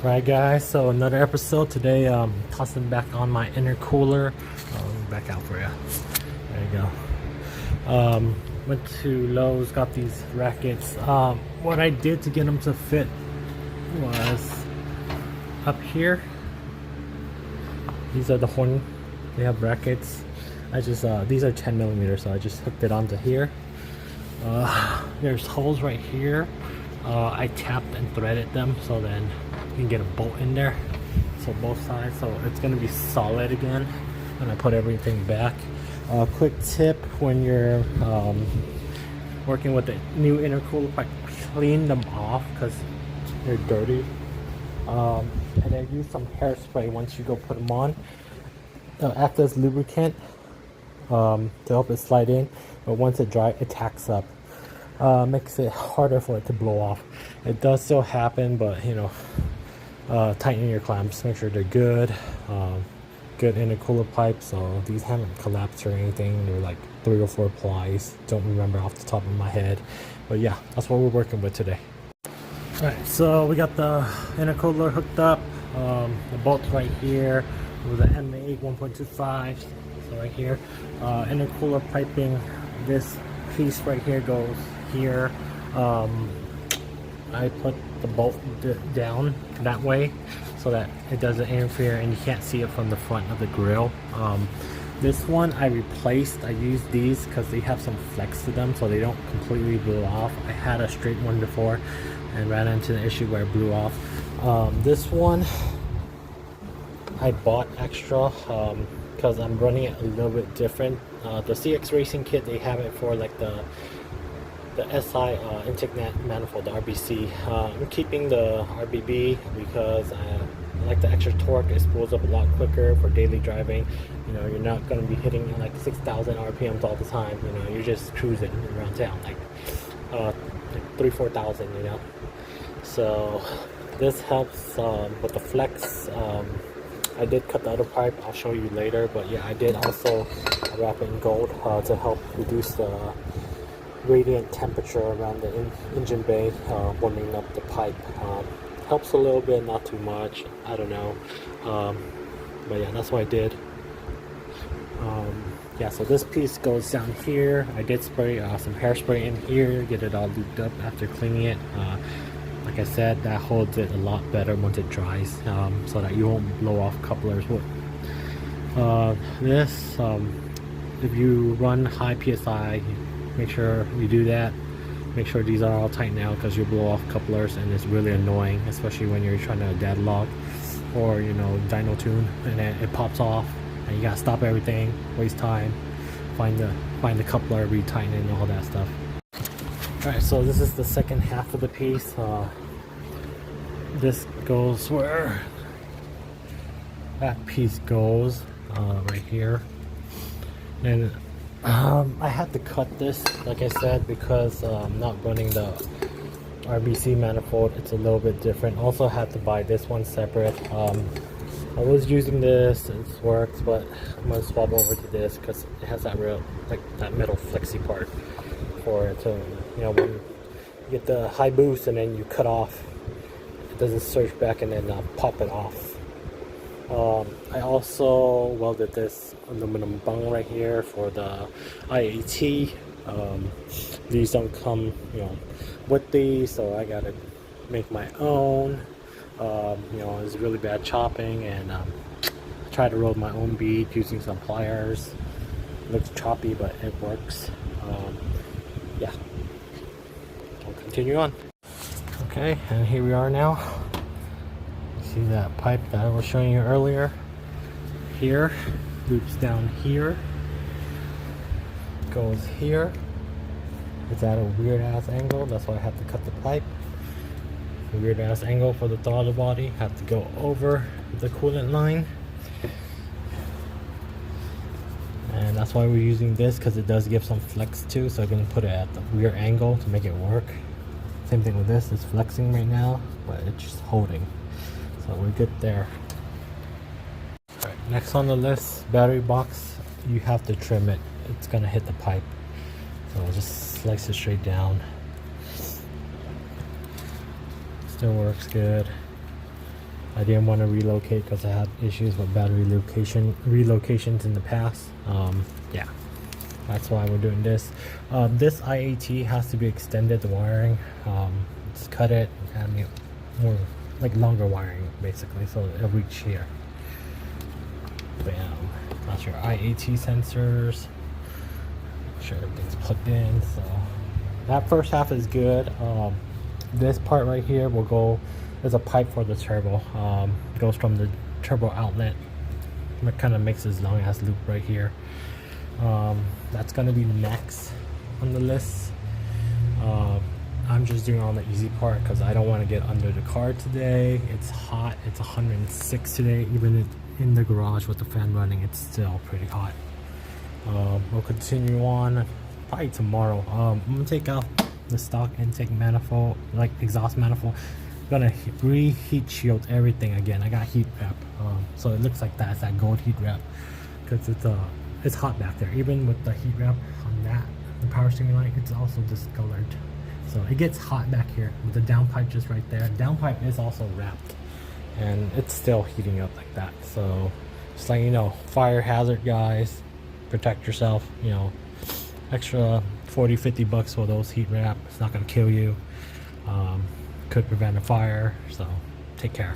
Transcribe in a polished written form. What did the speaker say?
Right, guys, so another episode today. Tossing back on my intercooler. Back out for you. There you go. Went to Lowe's, got these brackets. What I did to get them to fit was up here. These are the horn. They have brackets. I just these are 10 millimeters, so I just hooked it onto here. There's holes right here. I tapped and threaded them so then you can get a bolt in there, so both sides, so it's gonna be solid again when I put everything back. Quick tip: when you're working with the new intercooler pipe, clean them off because they're dirty, and then use some hairspray once you go put them on. Act as lubricant to help it slide in, but once it dries, it tacks up. Makes it harder for it to blow off. It does still happen, but you know, tighten your clamps, make sure they're good. Good intercooler pipes, so these haven't collapsed or anything. They're like 3 or 4 plies. Don't remember off the top of my head, but yeah, that's what we're working with today. Alright, so we got the intercooler hooked up. The bolts right here with the M8 1.25. So right here, intercooler piping. This piece right here goes here. I put the bolt down that way so that it doesn't interfere and you can't see it from the front of the grill. This one I replaced. I used these because they have some flex to them so they don't completely blow off. I had a straight one before and ran into the issue where it blew off. This one I bought extra because I'm running it a little bit different. The CX Racing kit, they have it for like the SI intake manifold, the RBC. I'm keeping the RBB because I like the extra torque. It spools up a lot quicker for daily driving. You know, you're not going to be hitting like 6,000 RPMs all the time. You know, you're just cruising around town like 3,000-4,000. You know, so this helps with the flex. I did cut the other pipe, I'll show you later, but yeah, I did also wrap it in gold to help reduce the radiant temperature around the engine bay, warming up the pipe. Helps a little bit, not too much, I don't know, but yeah, that's what I did. Yeah, so this piece goes down here. I did spray some hairspray in here, get it all looped up after cleaning it. Like I said, that holds it a lot better once it dries, so that you won't blow off couplers. If you run high PSI, make sure you do that. Make sure these are all tightened out because you blow off couplers and it's really annoying, especially when you're trying to dead log or, you know, dyno tune and then it pops off and you gotta stop everything, waste time, find the coupler, retighten it and all that stuff. Alright, so this is the second half of the piece. This goes where that piece goes, right here. And I had to cut this, like I said, because I'm not running the RBC manifold. It's a little bit different. Also had to buy this one separate. I was using this, it works, but I'm gonna swap over to this because it has that real, like that metal flexy part for it to, you know, when you get the high boost and then you cut off, it doesn't surge back and then pop it off. I also welded this aluminum bung right here for the IAT. These don't come, you know, with these, so I gotta make my own. You know, it's really bad chopping, and I try to roll my own bead using some pliers. It looks choppy, but it works. Yeah, we'll continue on. Okay, and here we are now. See that pipe that I was showing you earlier? Here, loops down here, goes here. It's at a weird ass angle, that's why I have to cut the pipe. A weird ass angle for the throttle body, have to go over the coolant line. And that's why we're using this, because it does give some flex too, so I'm going to put it at the weird angle to make it work. Same thing with this, it's flexing right now, but it's just holding. So we're good there. Alright, next on the list, battery box. You have to trim it. It's gonna hit the pipe. So we'll just slice it straight down. Still works good. I didn't want to relocate because I had issues with battery relocations in the past. Yeah, that's why we're doing this. This IAT has to be extended, the wiring. Just cut it and make more like longer wiring basically, so it'll reach here. Bam. That's your IAT sensors. Make sure everything's plugged in. So that first half is good. This part right here will go. There's a pipe for the turbo. It goes from the turbo outlet. It kind of makes this long ass loop right here. That's gonna be next on the list. I'm just doing on the easy part because I don't want to get under the car today. It's hot. It's 106 today. Even in the garage with the fan running, it's still pretty hot. We'll continue on probably tomorrow. I'm gonna take out the stock intake manifold, like exhaust manifold. I'm gonna reheat shield everything again. I got heat wrap, so it looks like that. It's that gold heat wrap because it's hot back there. Even with the heat wrap on that, the power steering light, it's also discolored. So it gets hot back here with the downpipe just right there. Downpipe is also wrapped and it's still heating up like that. So just like, you know, fire hazard, guys, protect yourself. You know, extra 40-50 bucks for those heat wrap. It's not gonna kill you. Could prevent a fire, so take care.